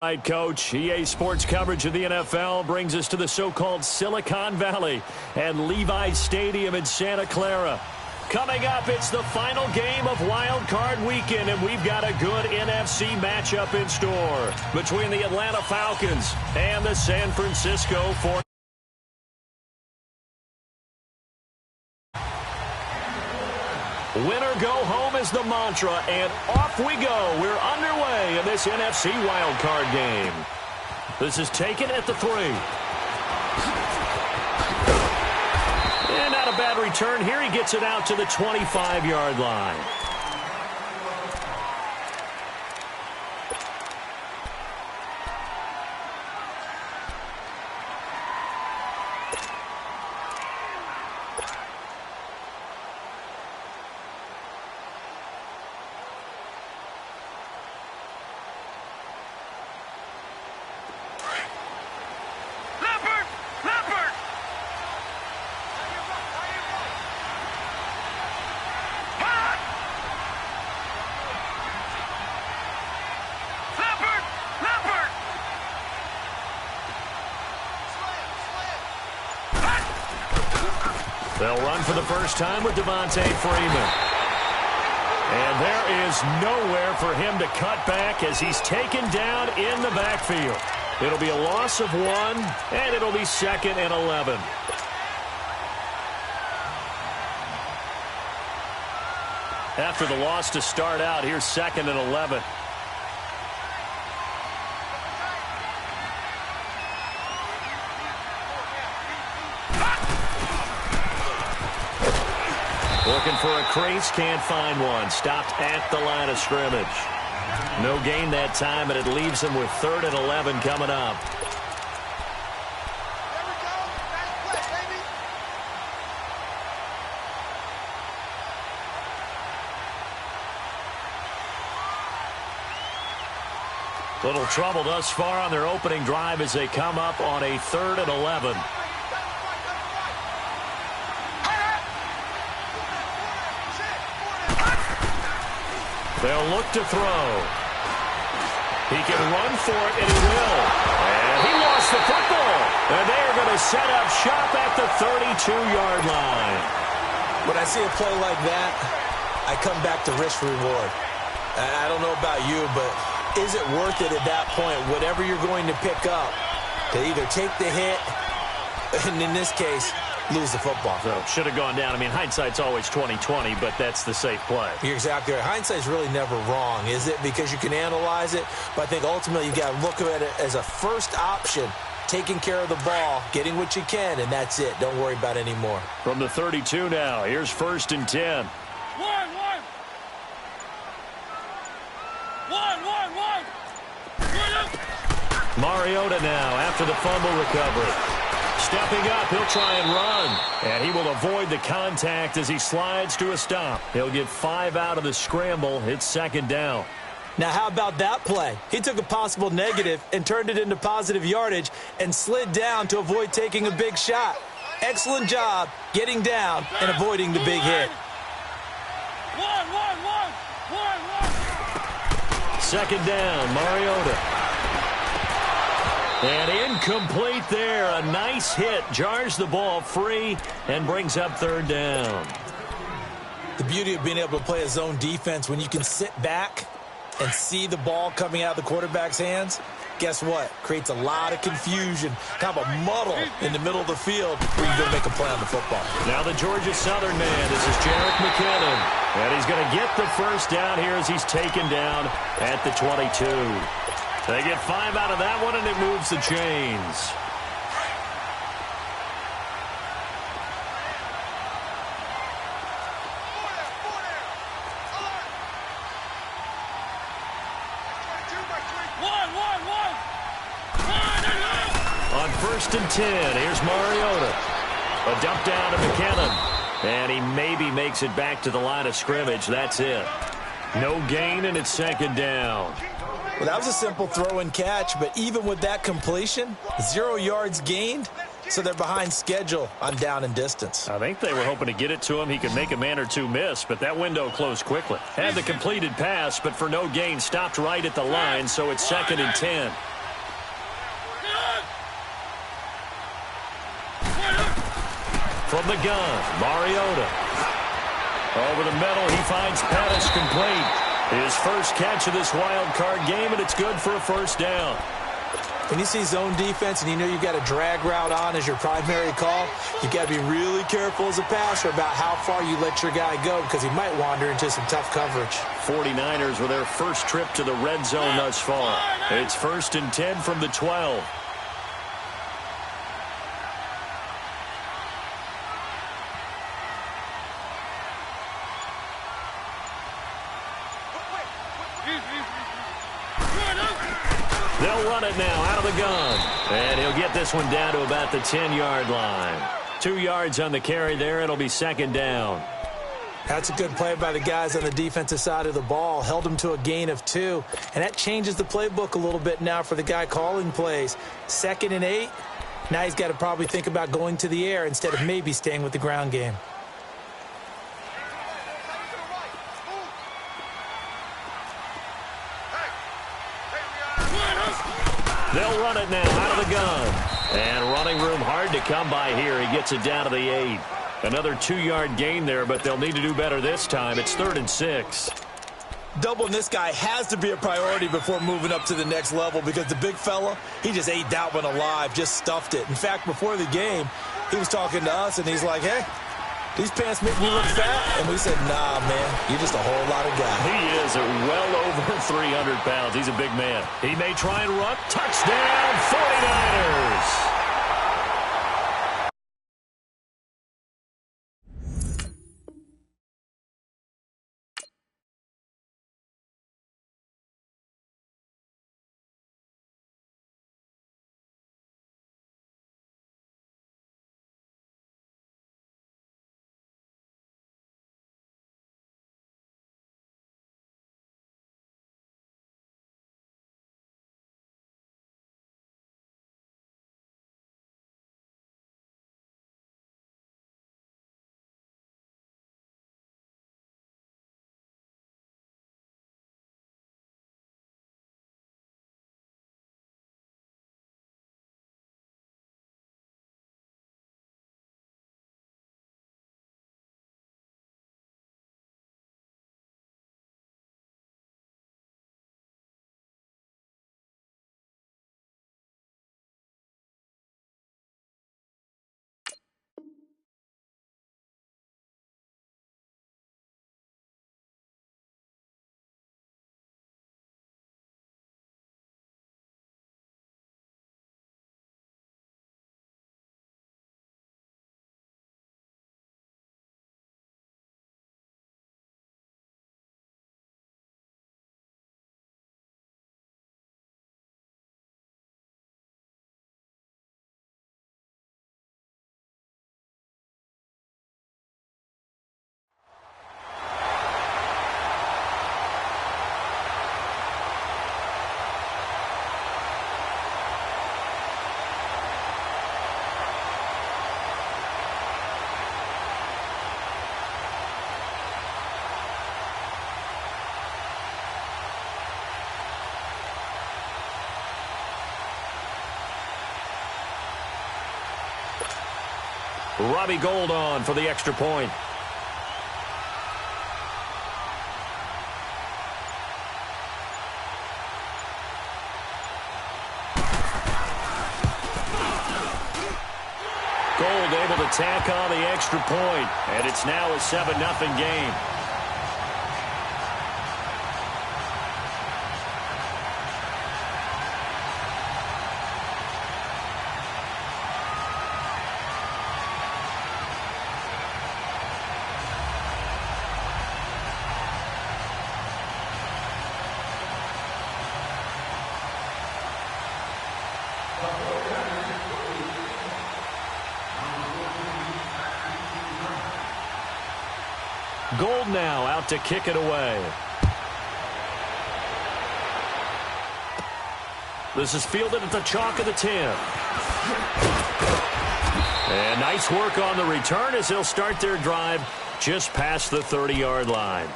Right, Coach. EA Sports coverage of the NFL brings us to the so-called Silicon Valley and Levi's Stadium in Santa Clara. Coming up, it's the final game of Wild Card Weekend, and we've got a good NFC matchup in store between the Atlanta Falcons and the San Francisco 49ers. Winner go home is the mantra, and off we go. We're underway in this NFC wildcard game. This is taken at the 3. And not a bad return here. He gets it out to the 25-yard line. They'll run for the first time with Devontae Freeman. And there is nowhere for him to cut back as he's taken down in the backfield. It'll be a loss of 1, and it'll be 2nd and 11. After the loss to start out, here's 2nd and 11. Looking for a crease, can't find one. Stopped at the line of scrimmage. No gain that time, and it leaves him with 3rd and 11 coming up. Little trouble thus far on their opening drive as they come up on a 3rd and 11. They'll look to throw. He can run for it, and he will. And he lost the football. And they are going to set up shop at the 32-yard line. When I see a play like that, I come back to risk reward. I don't know about you, but is it worth it at that point, whatever you're going to pick up, to either take the hit, and in this case, lose the football? So should have gone down. I mean, hindsight's always 20/20, but that's the safe play. You're exactly right. Hindsight's really never wrong, is it? Because you can analyze it, but I think ultimately you got to look at it as a first option, taking care of the ball, getting what you can, and that's it. Don't worry about any more. From the 32 now, here's 1st and 10. Mariota now after the fumble recovery. Stepping up, he'll try and run. And he will avoid the contact as he slides to a stop. He'll get 5 out of the scramble. It's 2nd down. Now, how about that play? He took a possible negative and turned it into positive yardage and slid down to avoid taking a big shot. Excellent job getting down and avoiding the big hit. 2nd down, Mariota. And incomplete there. A nice hit. Jars the ball free and brings up 3rd down. The beauty of being able to play a zone defense when you can sit back and see the ball coming out of the quarterback's hands, guess what? Creates a lot of confusion, kind of a muddle in the middle of the field where you go make a play on the football. Now the Georgia Southern man. This is Jerick McKinnon. And he's going to get the first down here as he's taken down at the 22. They get 5 out of that one, and it moves the chains. On 1st and 10, here's Mariota. A dump down to McKinnon. And he maybe makes it back to the line of scrimmage. That's it. No gain, and it's 2nd down. Well, that was a simple throw and catch, but even with that completion, 0 yards gained, so they're behind schedule on down and distance. I think they were hoping to get it to him. He could make a man or two miss, but that window closed quickly. Had the completed pass, but for no gain, stopped right at the line, so it's 2nd and 10. From the gun, Mariota. Over the middle, he finds Pettis complete. His first catch of this wild card game, and it's good for a first down. When you see zone defense and you know you've got a drag route on as your primary call, you've got to be really careful as a passer about how far you let your guy go because he might wander into some tough coverage. 49ers with their first trip to the red zone thus far. It's 1st and 10 from the 12. They'll run it now out of the gun. And he'll get this one down to about the 10-yard line. 2 yards on the carry there. It'll be 2nd down. That's a good play by the guys on the defensive side of the ball. Held him to a gain of 2. And that changes the playbook a little bit now for the guy calling plays. 2nd and 8. Now he's got to probably think about going to the air instead of maybe staying with the ground game. They'll run it now out of the gun. And running room hard to come by here. He gets it down to the 8. Another 2-yard gain there, but they'll need to do better this time. It's 3rd and 6. Doubling this guy has to be a priority before moving up to the next level because the big fella, he just ate that one alive, just stuffed it. In fact, before the game, he was talking to us, and he's like, hey, these pants make me look fat. And we said, nah, man, you're just a whole lot of guy. He is well over 300 pounds. He's a big man. He may try and run. Touchdown, 49ers. Robbie Gould on for the extra point. Gould able to tack on the extra point, and it's now a 7-0 game. Gould now out to kick it away. This is fielded at the chalk of the 10. And nice work on the return as they'll start their drive just past the 30-yard line.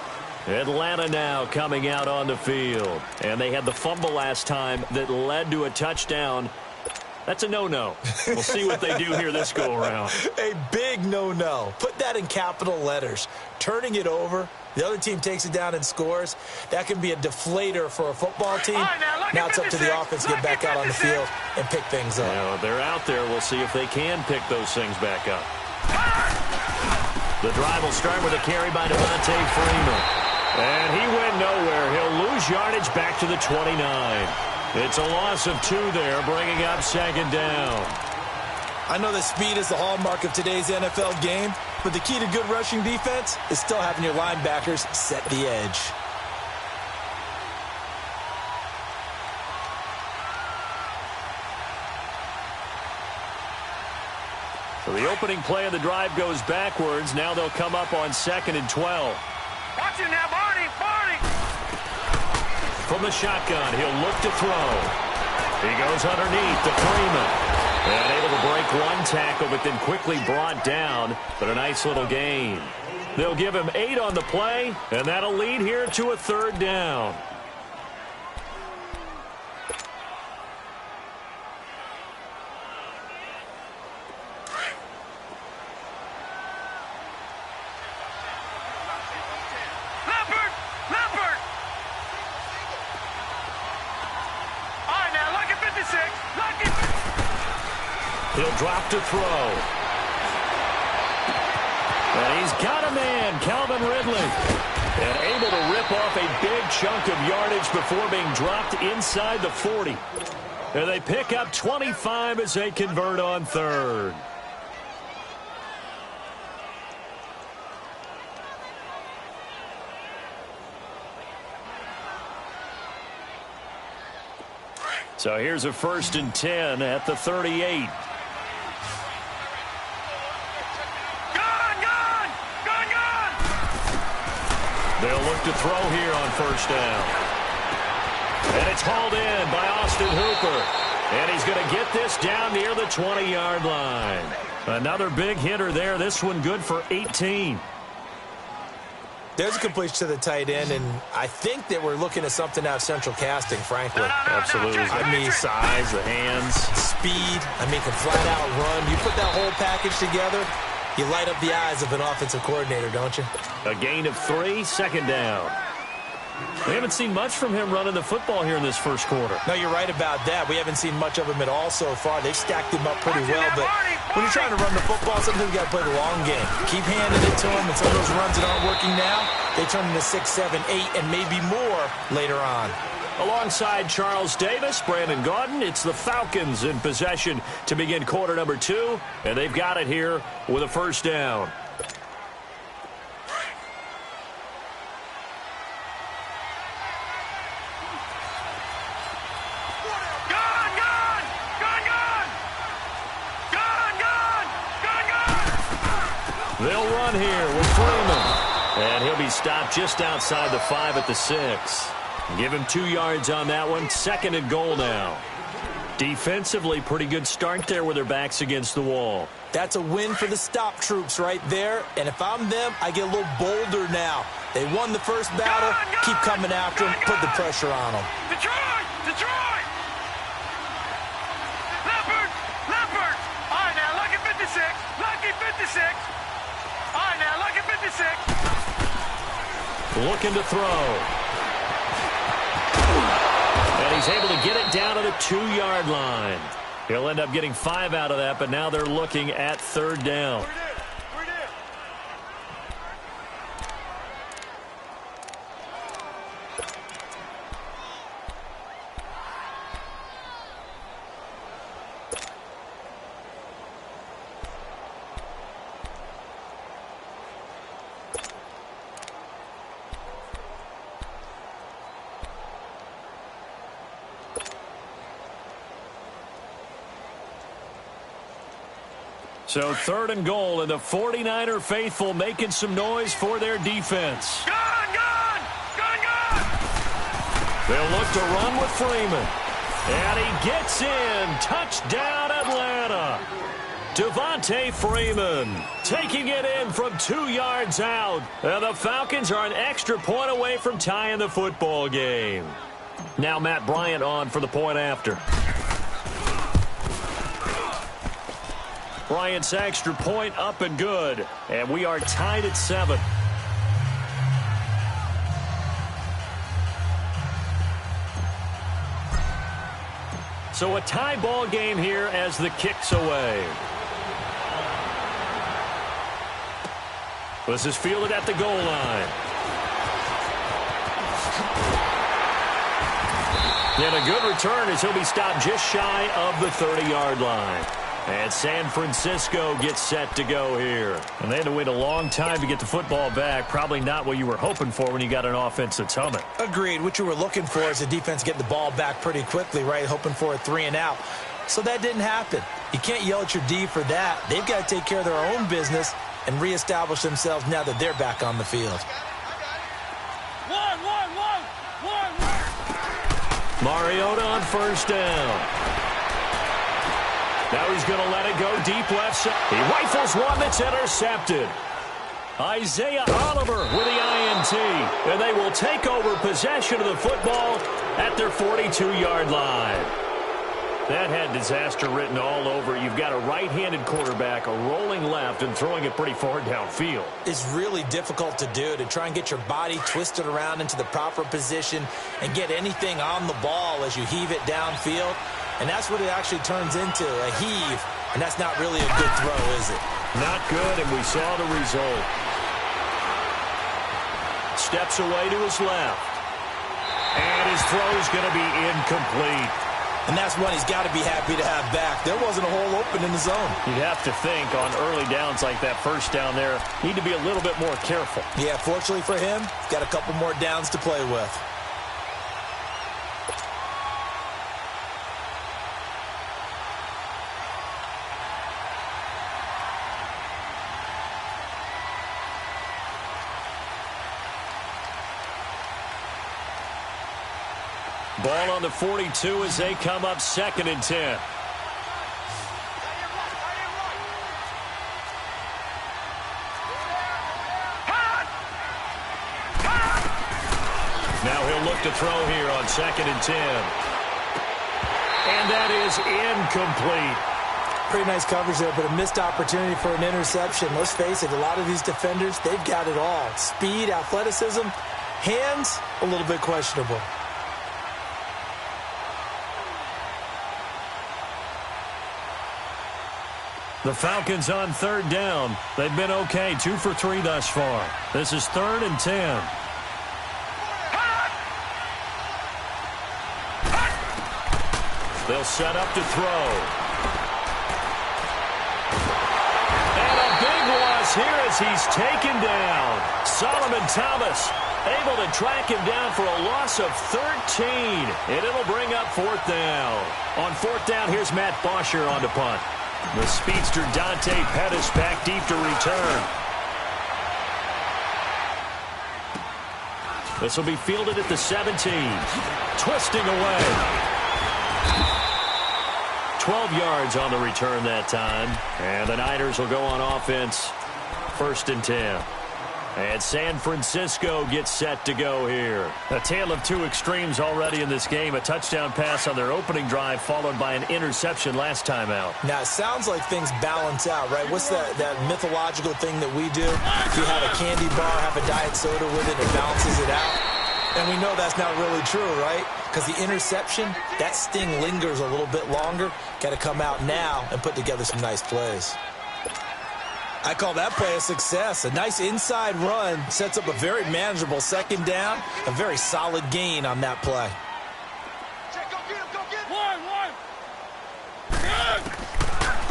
Atlanta now coming out on the field. And they had the fumble last time that led to a touchdown. That's a no-no. We'll see what they do here this go-around. A big no-no. Put that in capital letters. Turning it over, the other team takes it down and scores. That can be a deflator for a football team. Now it's up to the offense to get back out on the field and pick things up. Yeah, they're out there. We'll see if they can pick those things back up. The drive will start with a carry by Devontae Freeman. And he went nowhere. He'll lose yardage back to the 29. It's a loss of 2 there, bringing up second down. I know that speed is the hallmark of today's NFL game, but the key to good rushing defense is still having your linebackers set the edge. So the opening play of the drive goes backwards. Now they'll come up on 2nd and 12. Watch it now, Barney! From the shotgun, he'll look to throw. He goes underneath to Freeman. And able to break one tackle, but then quickly brought down. But a nice little gain. They'll give him 8 on the play, and that'll lead here to a 3rd down. He'll drop to throw. And he's got a man, Calvin Ridley. And able to rip off a big chunk of yardage before being dropped inside the 40. And they pick up 25 as they convert on 3rd. So here's a 1st and 10 at the 38. They'll look to throw here on 1st down. And it's hauled in by Austin Hooper. And he's going to get this down near the 20-yard line. Another big hitter there. This one good for 18. There's a completion to the tight end, and I think that we're looking at something out of central casting, frankly. Absolutely. I mean, size, the hands. Speed. I mean, can flat out run. You put that whole package together, you light up the eyes of an offensive coordinator, don't you? A gain of 3, 2nd down. We haven't seen much from him running the football here in this first quarter. No, you're right about that. We haven't seen much of him at all so far. They've stacked him up pretty well, but when you're trying to run the football, sometimes you got to play the long game. Keep handing it to him, and some of those runs that aren't working now, they turn into 6, 7, 8, and maybe more later on. Alongside Charles Davis, Brandon Gaudin, it's the Falcons in possession to begin quarter number 2, and they've got it here with a 1st down. They'll run here with Freeman. And he'll be stopped just outside the 5 at the 6. Give him 2 yards on that one. 2nd and goal now. Defensively, pretty good start there with their backs against the wall. That's a win for the stop troops right there. And if I'm them, I get a little bolder now. They won the first battle. Keep coming after them. Put the pressure on them. Detroit! Detroit! Leopard! Leopard! All right, now, lucky 56. Lucky 56. All right, now, lucky 56. Looking to throw. And he's able to get it down to the 2-yard line. He'll end up getting 5 out of that, but now they're looking at 3rd down. So 3rd and goal, and the 49er faithful making some noise for their defense. Gone, gone, gone, gone. They'll look to run with Freeman. And he gets in. Touchdown, Atlanta. Devontae Freeman taking it in from 2 yards out. And the Falcons are an extra point away from tying the football game. Now Matt Bryant on for the point after. Bryant's extra point up and good. And we are tied at 7. So a tie ball game here as the kick's away. This is fielded at the goal line. And a good return as he'll be stopped just shy of the 30-yard line. And San Francisco gets set to go here. And they had to wait a long time to get the football back. Probably not what you were hoping for when you got an offense that's humming. Agreed. What you were looking for is the defense getting the ball back pretty quickly, right? Hoping for a 3 and out. So that didn't happen. You can't yell at your D for that. They've got to take care of their own business and reestablish themselves now that they're back on the field. Mariota on first down. Now he's going to let it go deep left side. He rifles one that's intercepted. Isaiah Oliver with the INT. And they will take over possession of the football at their 42-yard line. That had disaster written all over. You've got a right-handed quarterback, a rolling left, and throwing it pretty far downfield. It's really difficult to do, to try and get your body twisted around into the proper position and get anything on the ball as you heave it downfield. And that's what it actually turns into, a heave. And that's not really a good throw, is it? Not good, and we saw the result. Steps away to his left. And his throw is going to be incomplete. And that's one he's got to be happy to have back. There wasn't a hole open in the zone. You'd have to think on early downs like that first down there, need to be a little bit more careful. Yeah, fortunately for him, he's got a couple more downs to play with. Ball on the 42 as they come up 2nd and 10. Now he'll look to throw here on 2nd and 10. And that is incomplete. Pretty nice coverage there, but a missed opportunity for an interception. Let's face it, a lot of these defenders, they've got it all. Speed, athleticism, hands, a little bit questionable. The Falcons on 3rd down. They've been okay, 2 for 3 thus far. This is 3rd and 10. They'll set up to throw. And a big loss here as he's taken down. Solomon Thomas able to track him down for a loss of 13. And it'll bring up 4th down. On 4th down, here's Matt Bosher on to punt. The speedster Dante Pettis back deep to return. This will be fielded at the 17. Twisting away. 12 yards on the return that time. And the Niners will go on offense. 1st and 10. And San Francisco gets set to go here. A tale of two extremes already in this game. A touchdown pass on their opening drive followed by an interception last time out. Now, it sounds like things balance out, right? What's that mythological thing that we do? If you have a candy bar, have a diet soda with it, it balances it out. And we know that's not really true, right? Because the interception, that sting lingers a little bit longer. Got to come out now and put together some nice plays. I call that play a success. A nice inside run sets up a very manageable 2nd down. A very solid gain on that play.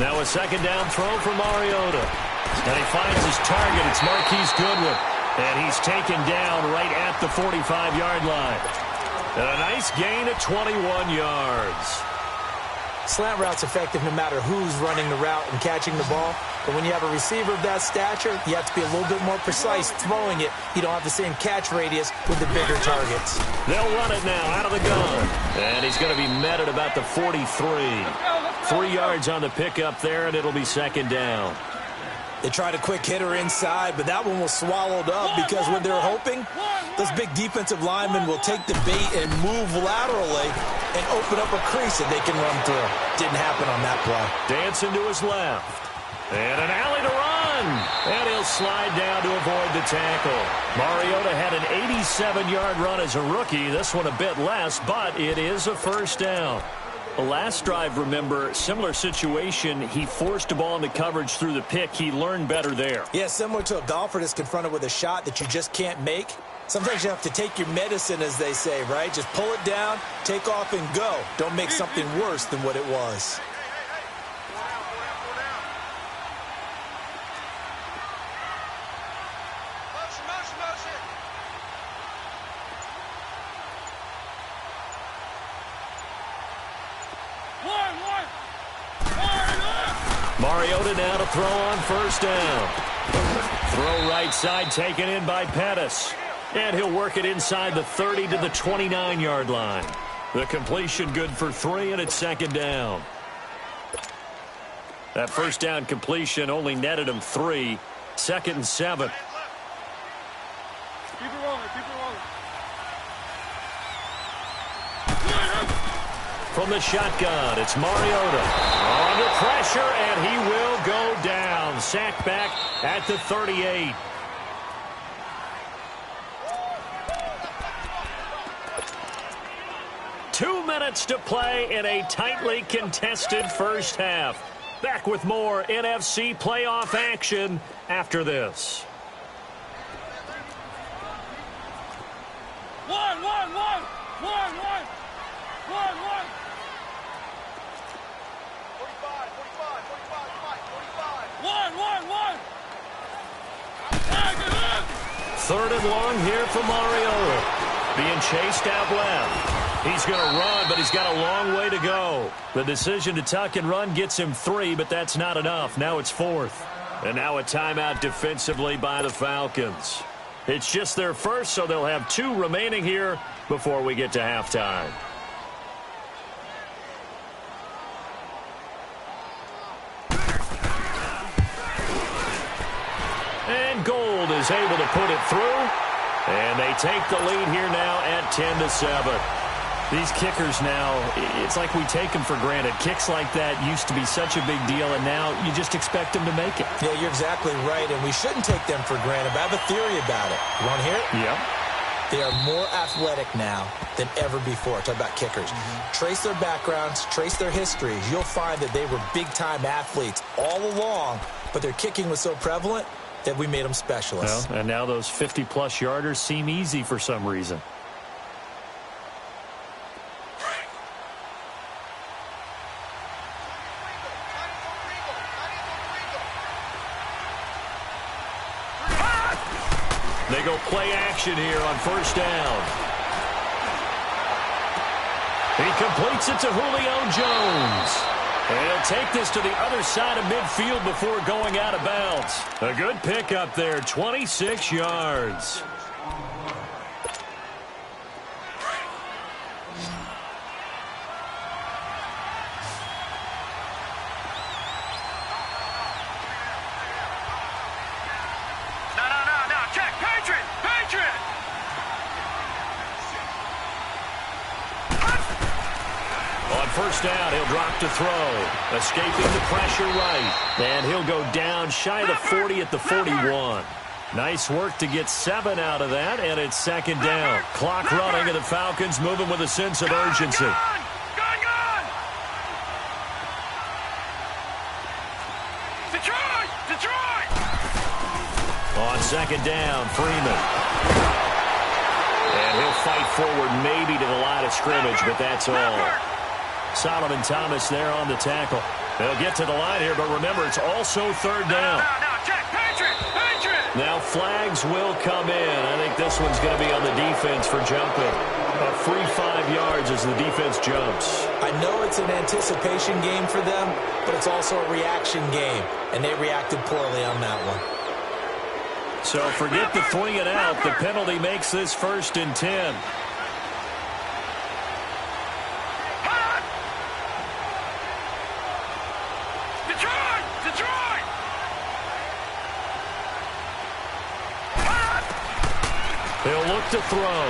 Now a 2nd down throw for Mariota. And he finds his target. It's Marquise Goodwin. And he's taken down right at the 45-yard line. And a nice gain at 21 yards. Slant route's effective no matter who's running the route and catching the ball. But when you have a receiver of that stature, you have to be a little bit more precise throwing it. You don't have the same catch radius with the bigger targets. They'll run it now out of the gun. And he's going to be met at about the 43. 3 yards on the pickup there, and it'll be second down. They tried a quick hitter inside, but that one was swallowed up because when they're hoping, those big defensive linemen will take the bait and move laterally and open up a crease that they can run through. Didn't happen on that play. Dancing to his left. And an alley to run. And he'll slide down to avoid the tackle. Mariota had an 87-yard run as a rookie. This one a bit less, but it is a first down. The last drive, remember, similar situation. He forced a ball into coverage through the pick. He learned better there. Yeah, similar to a golfer that's confronted with a shot that you just can't make. Sometimes you have to take your medicine, as they say, right? Just pull it down, take off, and go. Don't make something worse than what it was. Mariota now to throw on first down. Throw right side taken in by Pettis. And he'll work it inside the 30 to the 29-yard line. The completion good for 3, and it's second down. That first down completion only netted him 3. 2nd and 7. Keep it rolling, keep it rolling. From the shotgun, it's Mariota. Under pressure, and he will go down. Sacked back at the 38. Two minutes to play in a tightly contested first half. Back with more NFC playoff action after this. One. 3rd and long here for Mariota. Being chased out left. He's going to run, but he's got a long way to go. The decision to tuck and run gets him 3, but that's not enough. Now it's 4th. And now a timeout defensively by the Falcons. It's just their first, so they'll have 2 remaining here before we get to halftime. And Gold is able to put it through. And they take the lead here now at 10-7. These kickers now, it's like we take them for granted. Kicks like that used to be such a big deal, and now you just expect them to make it. Yeah, you're exactly right, and we shouldn't take them for granted. But I have a theory about it. You want to hear it? Yeah. They are more athletic now than ever before. Talk about kickers. Trace their backgrounds, trace their histories. You'll find that they were big-time athletes all along, but their kicking was so prevalent that we made them specialists. Well, and now those 50-plus yarders seem easy for some reason. They go play action here on first down. He completes it to Julio Jones. And he'll take this to the other side of midfield before going out of bounds. A good pickup there, 26 yards. No. Check. Patriot. On first down, he'll drop to throw. Escaping the pressure right. And he'll go down shy of the 40 at the 41. Nice work to get 7 out of that, and it's second down. Clock running, and the Falcons moving with a sense of urgency. Gun! Detroit! On second down, Freeman. And he'll fight forward maybe to the line of scrimmage, but that's all. Solomon Thomas there on the tackle. They'll get to the line here, but remember, it's also third down. Now, check. Patriot! Now flags will come in. I think this one's going to be on the defense for jumping. A free 5 yards as the defense jumps. I know it's an anticipation game for them, but it's also a reaction game, and they reacted poorly on that one. So forget the 3 and out. The penalty makes this 1st and 10. to throw.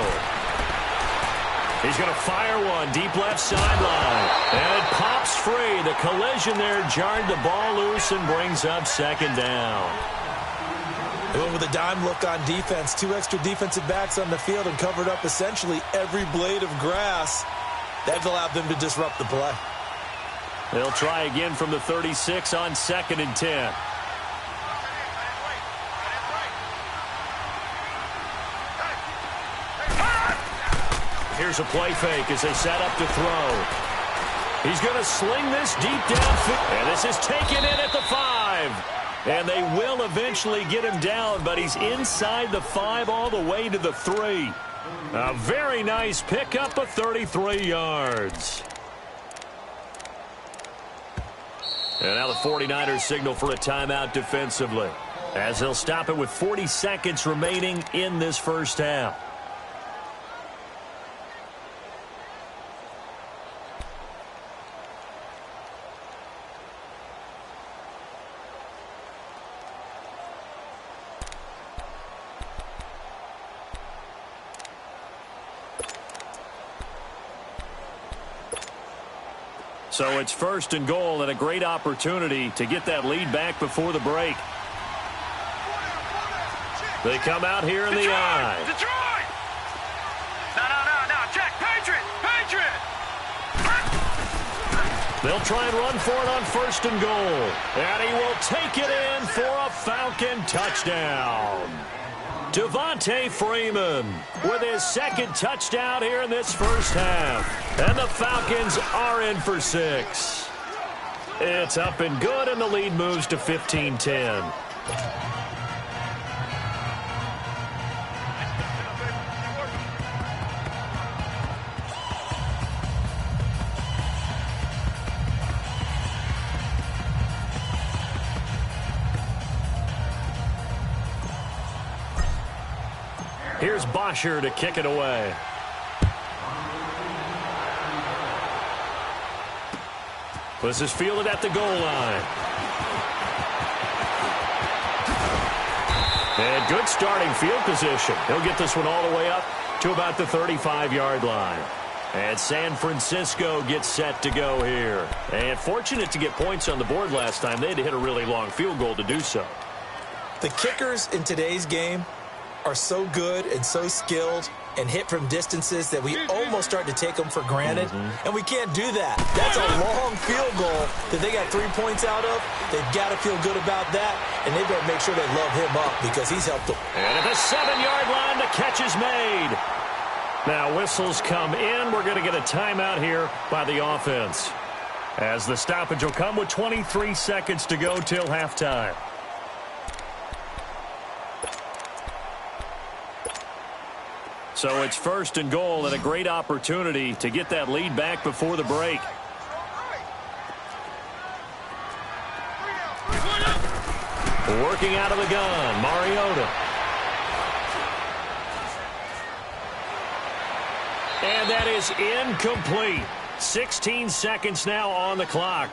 He's going to fire one deep left sideline. And it pops free. The collision there jarred the ball loose and brings up second down. They went with a dime look on defense. 2 extra defensive backs on the field and covered up essentially every blade of grass. That allowed them to disrupt the play. They'll try again from the 36 on 2nd and 10. Here's a play fake as they set up to throw. He's going to sling this deep downfield. And this is taken in at the 5. And they will eventually get him down, but he's inside the 5 all the way to the 3. A very nice pickup of 33 yards. And now the 49ers signal for a timeout defensively, as they'll stop it with 40 seconds remaining in this first half. So it's 1st and goal and a great opportunity to get that lead back before the break. They come out here in the eye. Detroit! No. Check. Patriot! They'll try and run for it on 1st and goal. And he will take it in for a Falcon touchdown. Devontae Freeman with his 2nd touchdown here in this first half. And the Falcons are in for 6. It's up and good, and the lead moves to 15-10. Here's Bosher to kick it away. This is fielded at the goal line. And good starting field position. He'll get this one all the way up to about the 35-yard line. And San Francisco gets set to go here. And fortunate to get points on the board last time. They had to hit a really long field goal to do so. The kickers in today's game are so good and so skilled and hit from distances that we almost start to take them for granted. And we can't do that. That's a long field goal that they got 3 points out of. They've got to feel good about that, and they better make sure they love him up because he's helped them. And at the 7-yard line, the catch is made. Now whistles come in. We're going to get a timeout here by the offense, as the stoppage will come with 23 seconds to go till halftime. So it's 1st and goal and a great opportunity to get that lead back before the break. Working out of the gun, Mariota. And that is incomplete. 16 seconds now on the clock.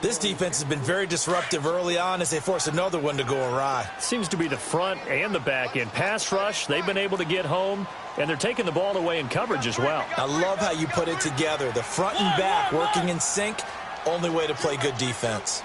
This defense has been very disruptive early on as they force another one to go awry. Seems to be the front and the back end. Pass rush, they've been able to get home, and they're taking the ball away in coverage as well. I love how you put it together. The front and back working in sync, only way to play good defense.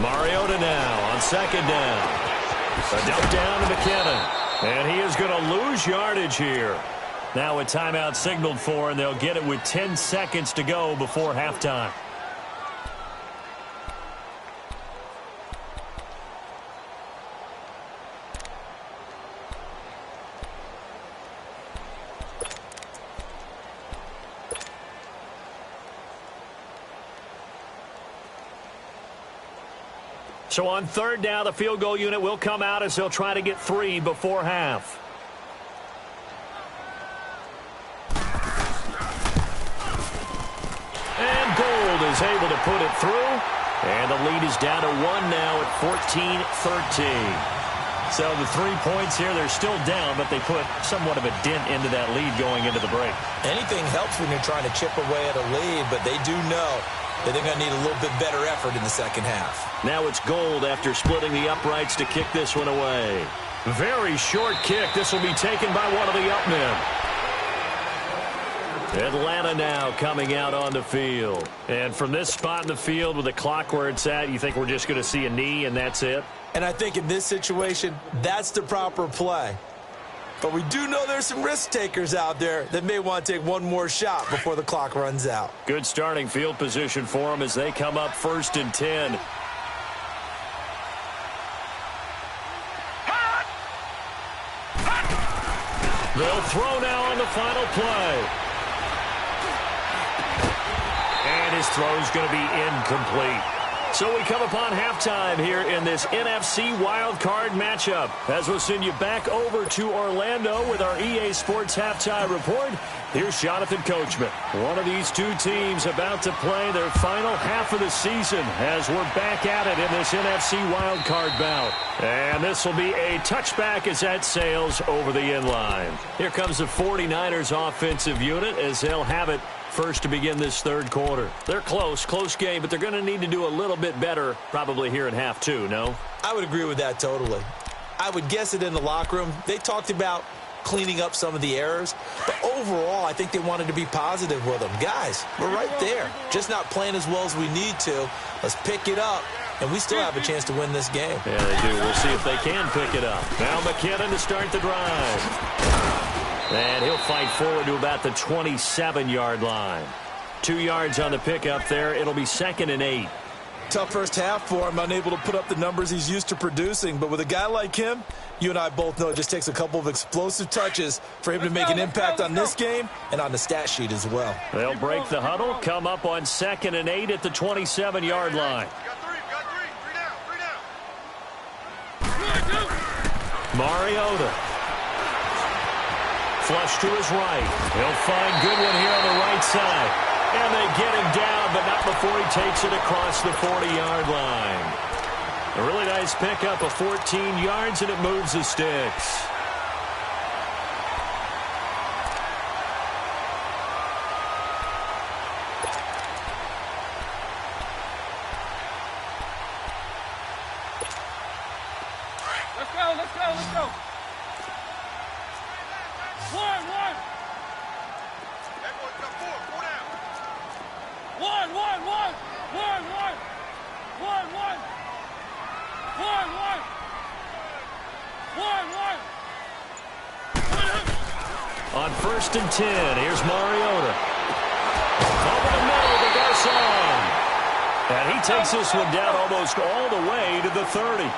Mariota now on 2nd down. A dump down to McKinnon. And he is going to lose yardage here. Now a timeout signaled for, and they'll get it with 10 seconds to go before halftime. So on 3rd down, the field goal unit will come out as they'll try to get 3 before half. And Gold is able to put it through. And the lead is down to 1 now at 14-13. So the 3 points here, they're still down, but they put somewhat of a dent into that lead going into the break. Anything helps when you're trying to chip away at a lead, but they do know that they're going to need a little bit better effort in the second half. Now it's Gold after splitting the uprights to kick this one away. Very short kick. This will be taken by one of the up men. Atlanta now coming out on the field. And from this spot in the field with the clock where it's at, you think we're just going to see a knee and that's it? And I think in this situation, that's the proper play. But we do know there's some risk takers out there that may want to take one more shot before the clock runs out. Good starting field position for them as they come up 1st and 10. They'll throw now on the final play. And his throw's going to be incomplete. So we come upon halftime here in this NFC wildcard matchup. As we'll send you back over to Orlando with our EA Sports halftime report, here's Jonathan Coachman. One of these two teams about to play their final half of the season as we're back at it in this NFC wildcard bout. And this will be a touchback as that sails over the inline. Here comes the 49ers offensive unit as they'll have it first to begin this third quarter. They're close game, but they're going to need to do a little bit better probably here in half two, no? I would agree with that totally. I would guess it in the locker room. They talked about cleaning up some of the errors, but overall, I think they wanted to be positive with them. Guys, we're right there. Just not playing as well as we need to. Let's pick it up, and we still have a chance to win this game. Yeah, they do. We'll see if they can pick it up. Now McKinnon to start the drive. And he'll fight forward to about the 27-yard line. 2 yards on the pickup there. It'll be 2nd and 8. Tough first half for him, unable to put up the numbers he's used to producing. But with a guy like him, you and I both know it just takes a couple of explosive touches for him to make an impact on this game and on the stat sheet as well. They'll break the huddle, come up on 2nd and 8 at the 27-yard line. Mariota. Flush to his right. He'll find Goodwin here on the right side. And they get him down, but not before he takes it across the 40-yard line. A really nice pickup of 14 yards, and it moves the sticks. Let's go. One. That boy's got four down. One. On 1st and 10, here's Mariota. Over the middle to Garcon. And he takes this one down almost all the way to the 30.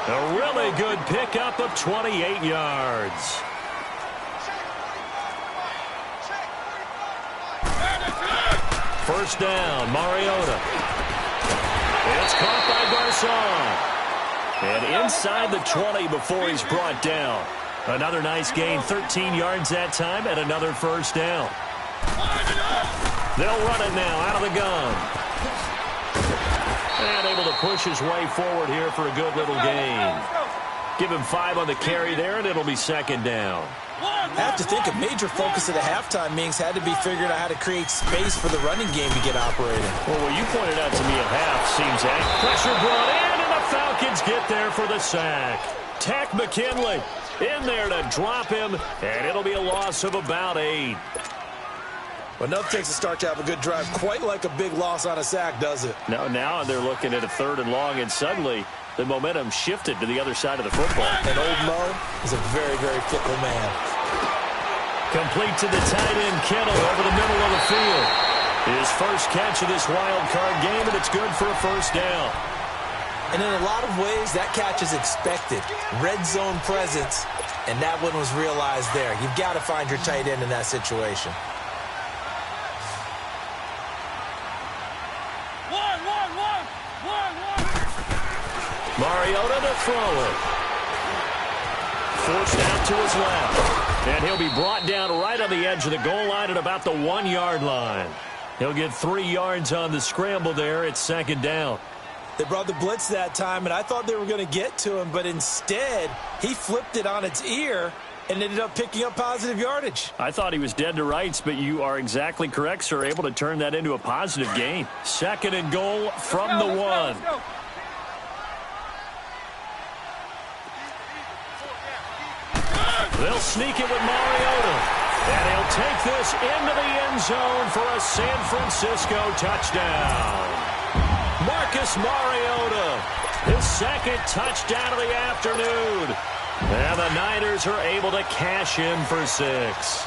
A really good pickup of 28 yards. First down, Mariota. It's caught by Garcon. And inside the 20 before he's brought down. Another nice gain, 13 yards that time, and another first down. They'll run it now out of the gun. And able to push his way forward here for a good little gain. Give him 5 on the carry there, and it'll be 2nd down. I have to think a major focus of the halftime meetings had to be figuring out how to create space for the running game to get operating. Well, what you pointed out to me at half seems that pressure brought in, and the Falcons get there for the sack. Tack McKinley in there to drop him, and it'll be a loss of about 8. Well, enough takes a start to have a good drive. Quite like a big loss on a sack, does it? No, now they're looking at a 3rd and long, and suddenly the momentum shifted to the other side of the football. And old Mo is a very, very fickle man. Complete to the tight end, Kittle, over the middle of the field. His first catch of this wild card game, and it's good for a first down. And in a lot of ways, that catch is expected. Red zone presence, and that one was realized there. You've got to find your tight end in that situation. Mariota to throw it. Forced out to his left. And he'll be brought down right on the edge of the goal line at about the 1-yard line. He'll get 3 yards on the scramble there. It's 2nd down. They brought the blitz that time, and I thought they were going to get to him, but instead, he flipped it on its ear and ended up picking up positive yardage. I thought he was dead to rights, but you are exactly correct, sir. Able to turn that into a positive gain. 2nd and goal from the 1. They'll sneak it with Mariota. And he'll take this into the end zone for a San Francisco touchdown. Marcus Mariota, his 2nd touchdown of the afternoon. And the Niners are able to cash in for 6.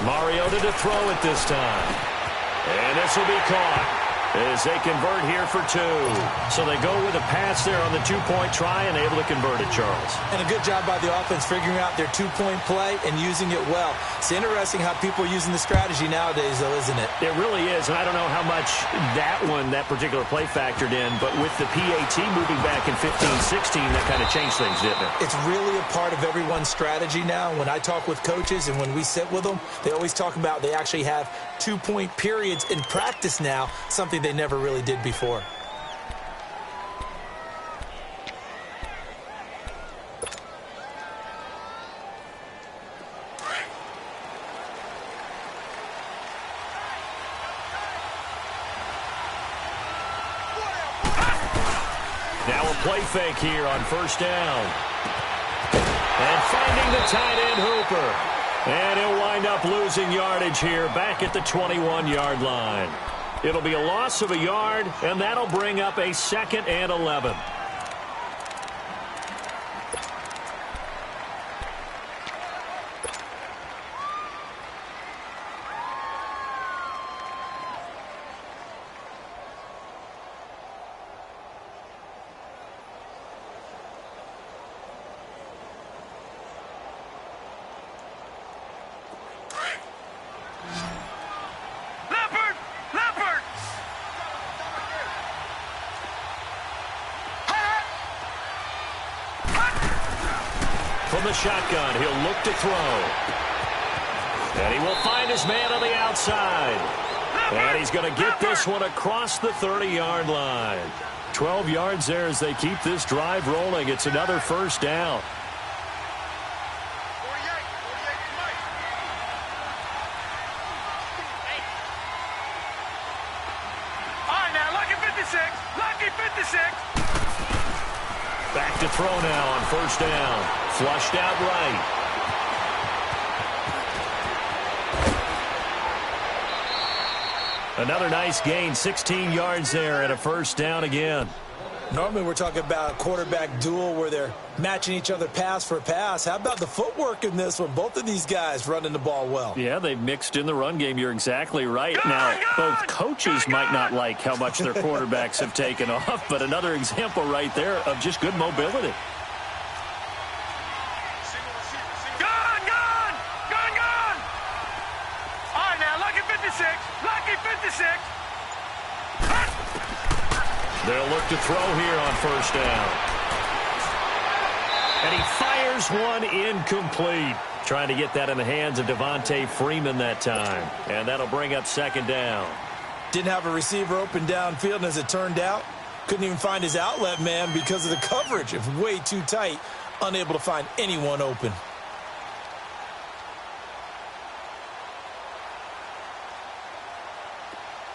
Mariota to throw it this time. And this will be caught as they convert here for 2. So they go with a pass there on the 2-point try and able to convert it, Charles. And a good job by the offense figuring out their 2-point play and using it well. It's interesting how people are using the strategy nowadays, though, isn't it? It really is, and I don't know how much that particular play factored in, but with the PAT moving back in 15-16, that kind of changed things, didn't it? It's really a part of everyone's strategy now. When I talk with coaches and when we sit with them, they always talk about they actually have 2-point periods in practice now, something they never really did before. Now a play fake here on 1st down. And finding the tight end Hooper. And he'll wind up losing yardage here back at the 21-yard line. It'll be a loss of a yard, and that'll bring up a 2nd and 11. From the shotgun, he'll look to throw. And he will find his man on the outside. And he's going to get this one across the 30-yard line. 12 yards there as they keep this drive rolling. It's another 1st down. All right, now, lucky 56. Lucky 56. Back to throw now on 1st down. Flushed out right. Another nice gain, 16 yards there and a 1st down again. Normally we're talking about a quarterback duel where they're matching each other pass for pass. How about the footwork in this one? Both of these guys running the ball well. Yeah, they've mixed in the run game. You're exactly right. Now, both coaches might not like how much their quarterbacks have taken off, but another example right there of just good mobility. Gone! All right, now, lucky 56. Lucky 56. They'll look to throw here on 1st down. And he fires one incomplete. Trying to get that in the hands of Devontae Freeman that time. And that'll bring up 2nd down. Didn't have a receiver open downfield, and as it turned out, couldn't even find his outlet man because of the coverage. It was way too tight, unable to find anyone open.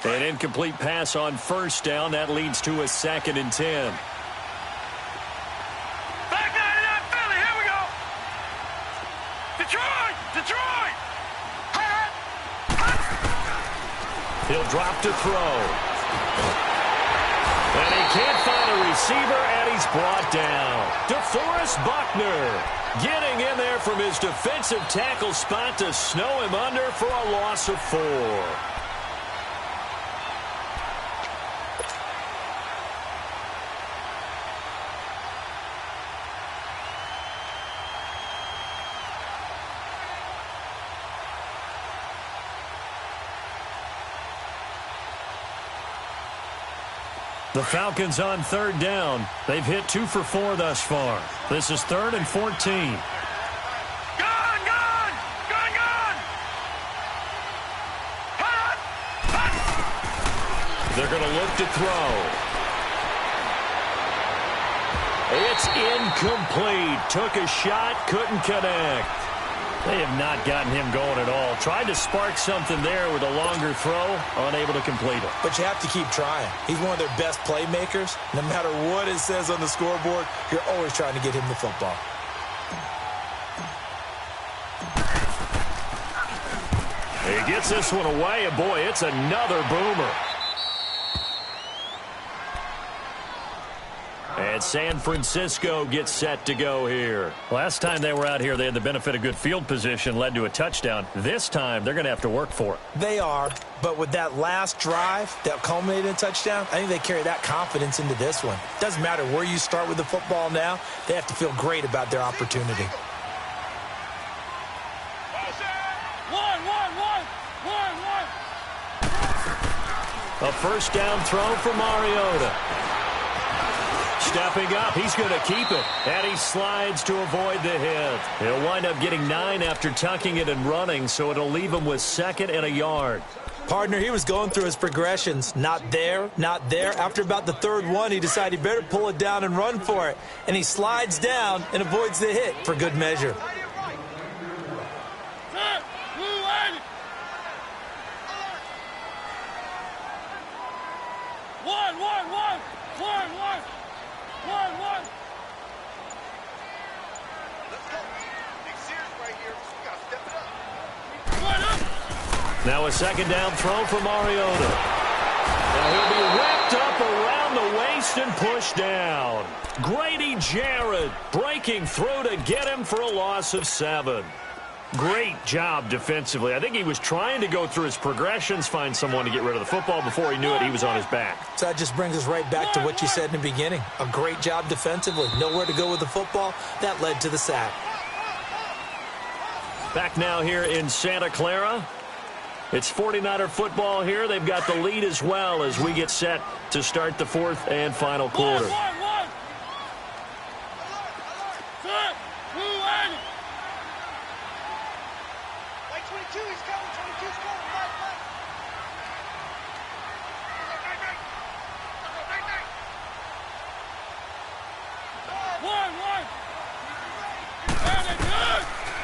An incomplete pass on 1st down. That leads to a 2nd and 10. Back 99 Philly, here we go. Detroit. He'll drop to throw. And he can't find a receiver, and he's brought down. DeForest Buckner getting in there from his defensive tackle spot to snow him under for a loss of 4. The Falcons on third down. They've hit 2 for 4 thus far. This is 3rd and 14. Gone! Gone! Gone! Gone! Hot! Hot! They're going to look to throw. It's incomplete. Took a shot, couldn't connect. They have not gotten him going at all. Tried to spark something there with a longer throw, unable to complete it. But you have to keep trying. He's one of their best playmakers. No matter what it says on the scoreboard, you're always trying to get him the football. He gets this one away, and boy, it's another boomer. And San Francisco gets set to go here. Last time they were out here, they had the benefit of good field position, led to a touchdown. This time, they're going to have to work for it. They are, but with that last drive that culminated in a touchdown, I think they carry that confidence into this one. Doesn't matter where you start with the football now, they have to feel great about their opportunity. A first down throw for Mariota. Stepping up, he's going to keep it. And he slides to avoid the hit. He'll wind up getting 9 after tucking it and running, so it'll leave him with 2nd and a yard. Partner, he was going through his progressions. Not there, not there. After about the 3rd one, he decided he better pull it down and run for it. And he slides down and avoids the hit for good measure. Now a 2nd down throw for Mariota. Now he'll be wrapped up around the waist and pushed down. Grady Jarrett breaking through to get him for a loss of 7. Great job defensively. I think he was trying to go through his progressions, find someone to get rid of the football. Before he knew it, he was on his back. So that just brings us right back to what you said in the beginning. A great job defensively. Nowhere to go with the football. That led to the sack. Back now here in Santa Clara. It's 49er football here. They've got the lead as well as we get set to start the 4th and final quarter.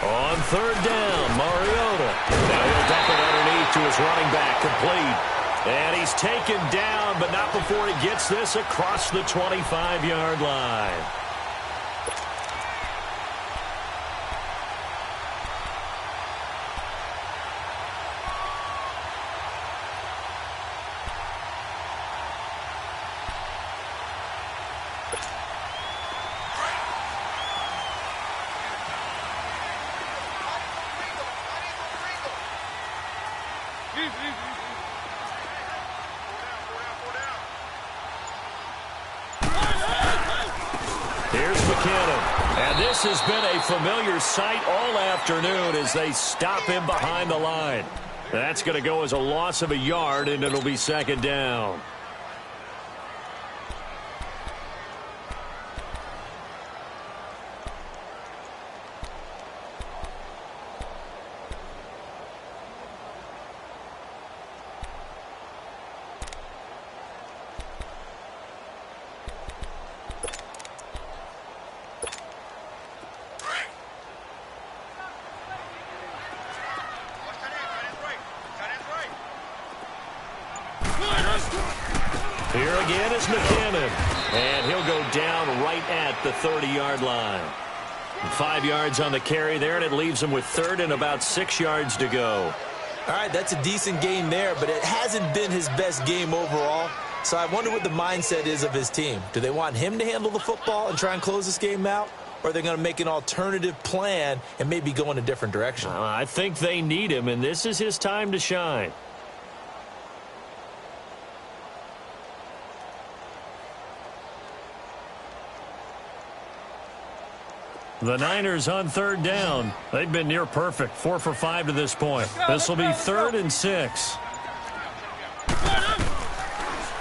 On 3rd down, Mariota. Now he'll dump it underneath to his running back, complete. And he's taken down, but not before he gets this across the 25-yard line. Here's McKinnon. And this has been a familiar sight all afternoon as they stop him behind the line. That's going to go as a loss of a yard, and it'll be 2nd down. Here again is McKinnon, and he'll go down right at the 30-yard line. 5 yards on the carry there, and it leaves him with 3rd and about 6 yards to go. All right, that's a decent game there, but it hasn't been his best game overall. So I wonder what the mindset is of his team. Do they want him to handle the football and try and close this game out? Or are they going to make an alternative plan and maybe go in a different direction? I think they need him, and this is his time to shine. The Niners on 3rd down. They've been near perfect. 4 for 5 to this point. This will be 3rd and 6.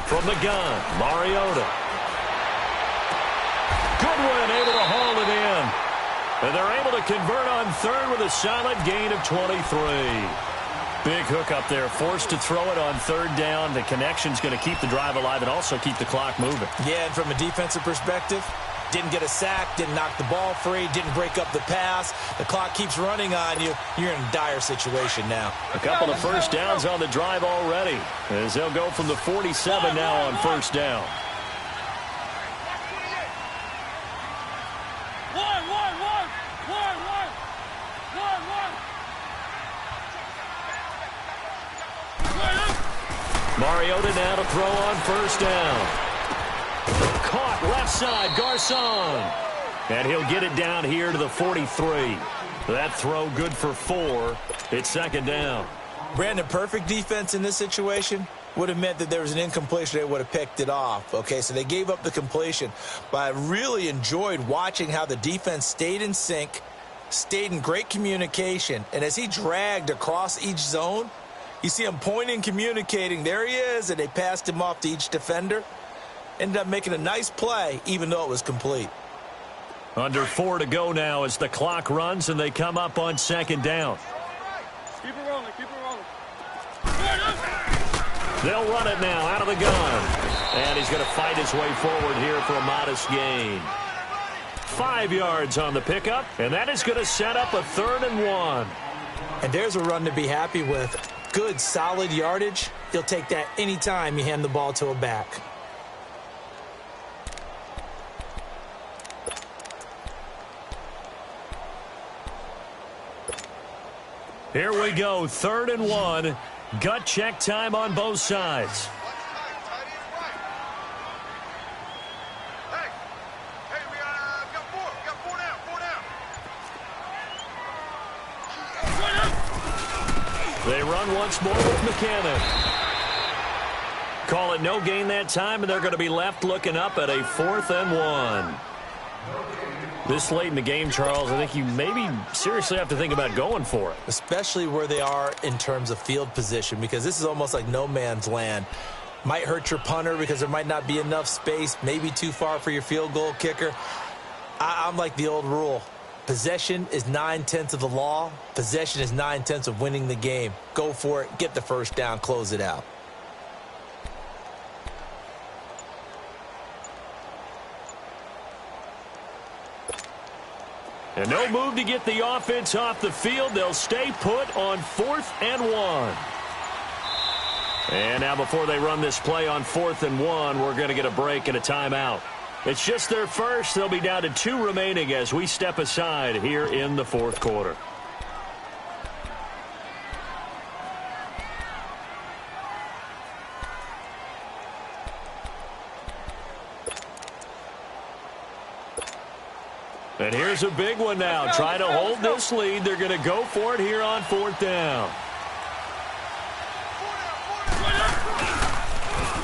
From the gun, Mariota. Goodwin able to haul it in. And they're able to convert on third with a solid gain of 23. Big hook up there, forced to throw it on third down. The connection's going to keep the drive alive and also keep the clock moving. Yeah, and from a defensive perspective, didn't get a sack, didn't knock the ball free, didn't break up the pass. The clock keeps running on you. You're in a dire situation now. A couple of first downs on the drive already, as they'll go from the 47 now on first down. Mariota now to throw on first down. Caught left side, Garcon. And he'll get it down here to the 43. That throw good for 4. It's second down. Brandon, perfect defense in this situation would have meant that there was an incompletion. They would have picked it off. Okay, so they gave up the completion. But I really enjoyed watching how the defense stayed in sync, stayed in great communication. And as he dragged across each zone, you see him pointing, communicating. There he is, and they passed him off to each defender. Ended up making a nice play, even though it was complete. Under 4 to go now as the clock runs, and they come up on second down. Keep it rolling, keep it rolling. They'll run it now out of the gun. And he's going to fight his way forward here for a modest gain. 5 yards on the pickup, and that is going to set up a 3rd and 1. And there's a run to be happy with. Good, solid yardage. You'll take that anytime you hand the ball to a back. Here we go, 3rd and 1. Gut check time on both sides. They run once more with McKinnon. Call it no gain that time, and they're going to be left looking up at a 4th and 1. This late in the game, Charles, I think you maybe seriously have to think about going for it. Especially where they are in terms of field position, because this is almost like no man's land. Might hurt your punter because there might not be enough space, maybe too far for your field goal kicker. I'm like the old rule. Possession is 9/10 of the law. Possession is 9/10 of winning the game. Go for it. Get the first down. Close it out. And no move to get the offense off the field. They'll stay put on 4th and 1. And now before they run this play on 4th and 1, we're going to get a break and a timeout. It's just their first. They'll be down to 2 remaining as we step aside here in the 4th quarter. And here's a big one now. Trying to hold this lead. They're going to go for it here on 4th down.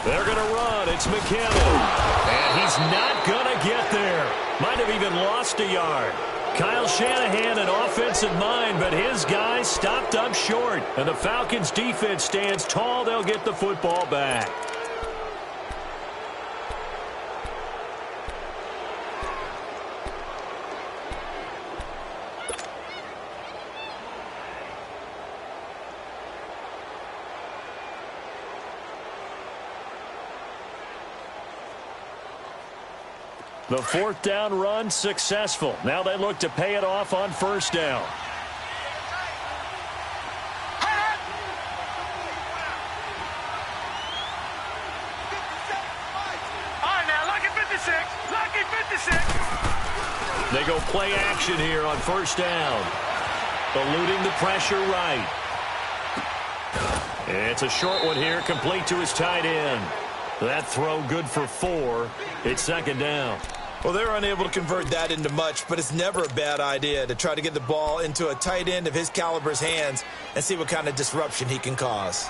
They're going to run. It's McKinnon. And he's not going to get there. Might have even lost a yard. Kyle Shanahan, an offensive mind, but his guy stopped up short. And the Falcons' defense stands tall. They'll get the football back. The 4th down run successful. Now they look to pay it off on first down. All right, now, lucky 56. Lucky 56. They go play action here on first down. Eluding the pressure right. It's a short one here, complete to his tight end. That throw good for 4. It's second down. Well, they're unable to convert that into much, but it's never a bad idea to try to get the ball into a tight end of his caliber's hands and see what kind of disruption he can cause.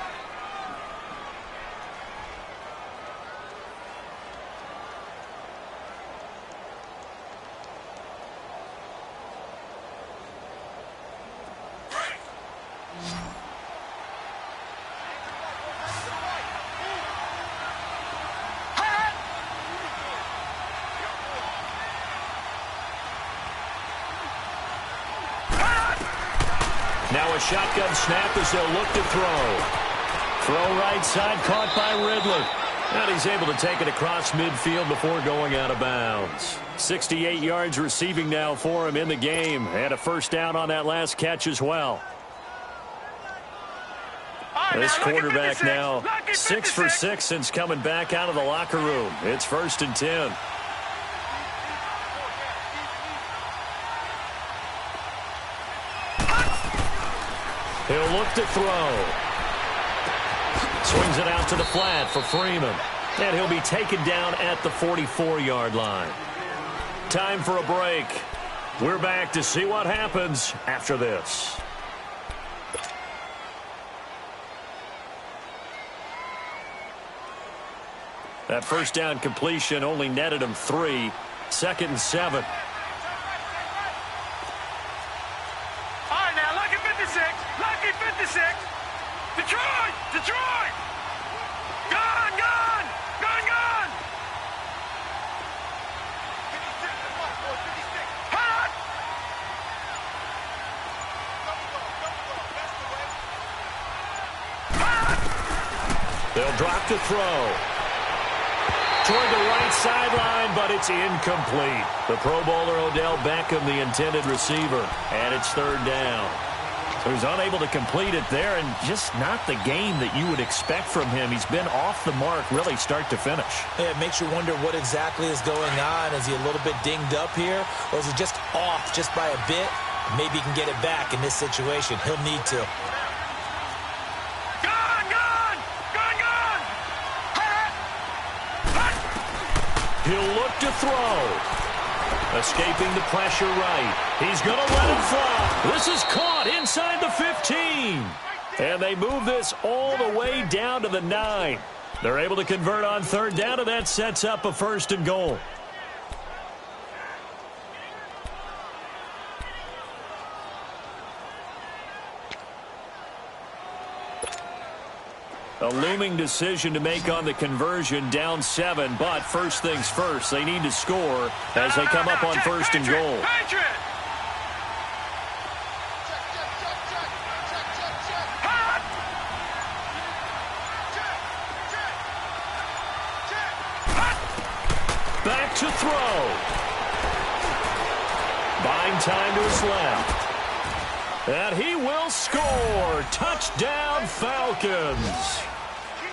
Now a shotgun snap as they'll look to throw. Throw right side, caught by Ridley. And he's able to take it across midfield before going out of bounds. 68 yards receiving now for him in the game. And a first down on that last catch as well. This quarterback now 6 for 6 since coming back out of the locker room. It's 1st and 10. He'll look to throw. Swings it out to the flat for Freeman. And he'll be taken down at the 44-yard line. Time for a break. We're back to see what happens after this. That first down completion only netted him 3. 2nd and 7. All right, now, lucky 56. Lucky 56. Detroit! Detroit! Gone! Gone! Gone! Gone! Hot! They'll drop to throw. Toward the right sideline, but it's incomplete. The Pro Bowler Odell Beckham, the intended receiver, and it's 3rd down. So he's unable to complete it there, and just not the game that you would expect from him. He's been off the mark, really start to finish. Yeah, it makes you wonder what exactly is going on. Is he a little bit dinged up here, or is he just off just by a bit? Maybe he can get it back in this situation. He'll need to. He'll look to throw. Escaping the pressure right. He's going to let it fly. This is caught inside the 15. And they move this all the way down to the 9. They're able to convert on 3rd down, and that sets up a 1st and goal. A looming decision to make on the conversion, down 7, but first things first, they need to score as they come up on 1st and goal. Back to throw. Buying time to his left. And he will score. Touchdown, Falcons.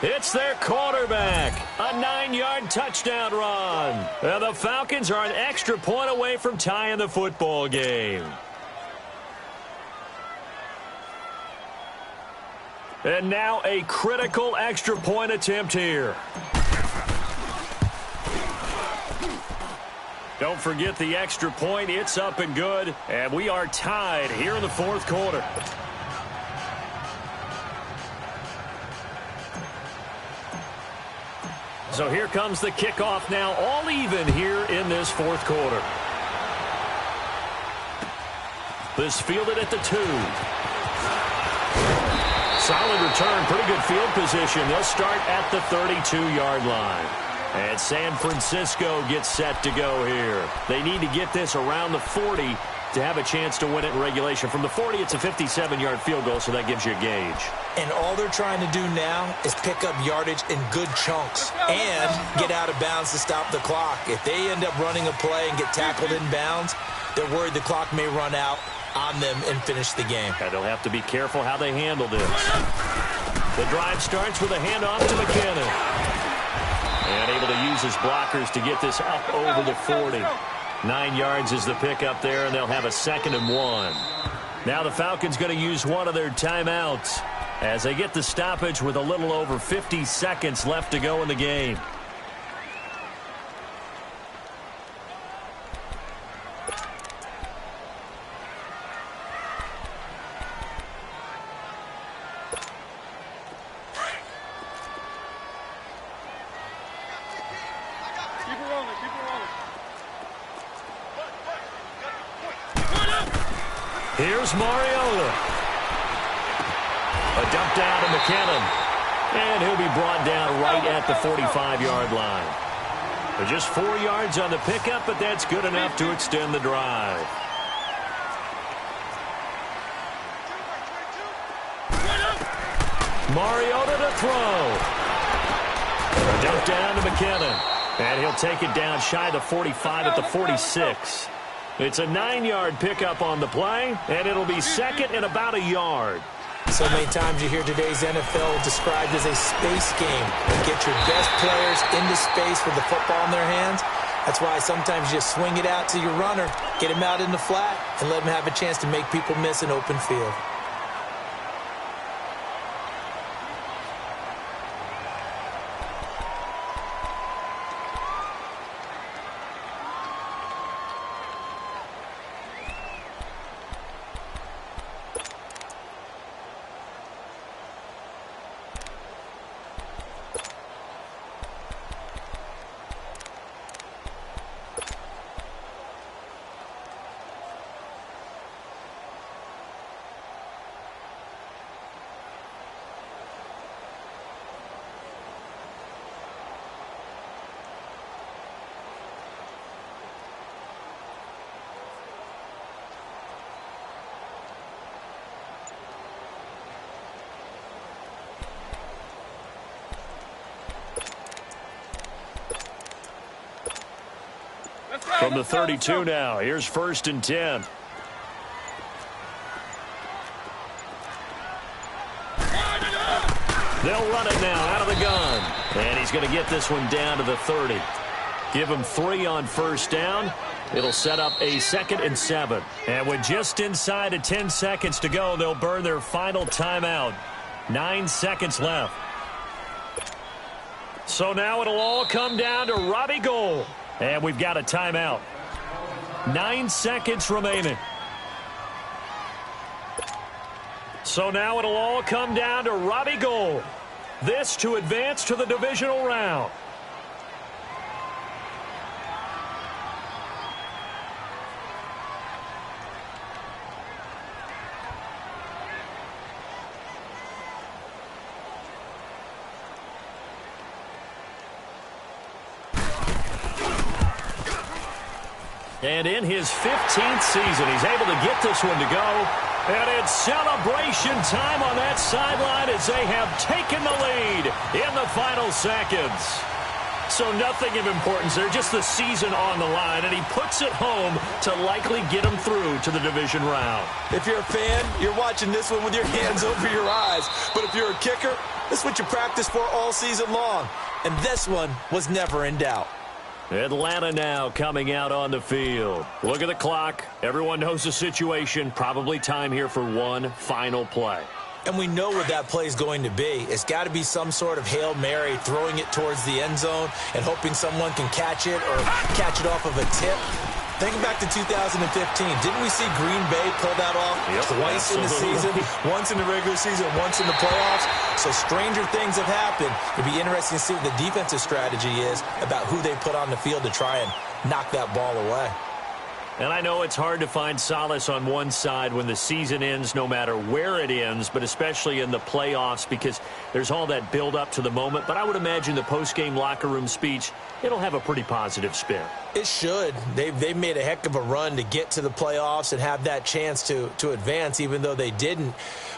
It's their quarterback. A 9-yard touchdown run. And the Falcons are an extra point away from tying the football game. And now a critical extra point attempt here. Don't forget the extra point. It's up and good. And we are tied here in the 4th quarter. So here comes the kickoff now, all even here in this 4th quarter. This fielded at the 2. Solid return, pretty good field position. They'll start at the 32-yard line. And San Francisco gets set to go here. They need to get this around the 40 to have a chance to win it in regulation. From the 40, it's a 57-yard field goal, so that gives you a gauge. And all they're trying to do now is pick up yardage in good chunks and get out of bounds to stop the clock. If they end up running a play and get tackled in bounds, they're worried the clock may run out on them and finish the game. And they'll have to be careful how they handle this. The drive starts with a handoff to McKinnon. And able to use his blockers to get this up over the 40. 9 yards is the pickup there, and they'll have a 2nd and 1. Now the Falcons going to use one of their timeouts as they get the stoppage with a little over 50 seconds left to go in the game. Here's Mariota. A dump down to McKinnon. And he'll be brought down right at the 45-yard line. Just 4 yards on the pickup, but that's good enough to extend the drive. Mariota to throw. Dumped down to McKinnon. And he'll take it down shy of the 45 at the 46. It's a 9-yard pickup on the play, and it'll be second and about a yard. So many times you hear today's NFL described as a space game. And get your best players into space with the football in their hands. That's why sometimes you just swing it out to your runner, get him out in the flat, and let him have a chance to make people miss an open field. From the 32 now, here's 1st and 10. They'll run it now out of the gun. And he's going to get this one down to the 30. Give him 3 on 1st down. It'll set up a 2nd and 7. And with just inside of 10 seconds to go, they'll burn their final timeout. 9 seconds left. So now it'll all come down to Robbie Gould. And we've got a timeout. 9 seconds remaining. So now it'll all come down to Robbie Gould. This to advance to the divisional round. And in his 15th season, he's able to get this one to go. And it's celebration time on that sideline as they have taken the lead in the final seconds. So nothing of importance there, just the season on the line. And he puts it home to likely get him through to the division round. If you're a fan, you're watching this one with your hands over your eyes. But if you're a kicker, this is what you practice for all season long. And this one was never in doubt. Atlanta now coming out on the field. Look at the clock. Everyone knows the situation. Probably time here for one final play. And we know what that play is going to be. It's got to be some sort of Hail Mary, throwing it towards the end zone and hoping someone can catch it or catch it off of a tip. Thinking back to 2015, didn't we see Green Bay pull that off twice in the season? Once in the regular season, once in the playoffs. So stranger things have happened. It'd be interesting to see what the defensive strategy is about who they put on the field to try and knock that ball away. And I know it's hard to find solace on one side when the season ends, no matter where it ends, but especially in the playoffs because there's all that build up to the moment. But I would imagine the post-game locker room speech, it'll have a pretty positive spin. It should. They've made a heck of a run to get to the playoffs and have that chance to advance, even though they didn't.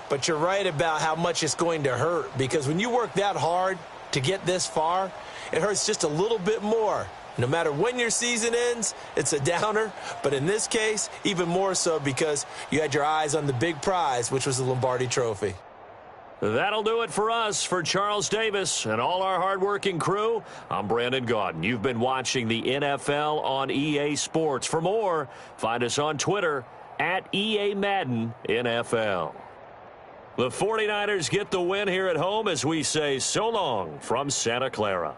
But you're right about how much it's going to hurt because when you work that hard to get this far, it hurts just a little bit more. No matter when your season ends, it's a downer. But in this case, even more so because you had your eyes on the big prize, which was the Lombardi Trophy. That'll do it for us. For Charles Davis and all our hardworking crew, I'm Brandon Gaudin. You've been watching the NFL on EA Sports. For more, find us on Twitter at EA Madden NFL. The 49ers get the win here at home as we say so long from Santa Clara.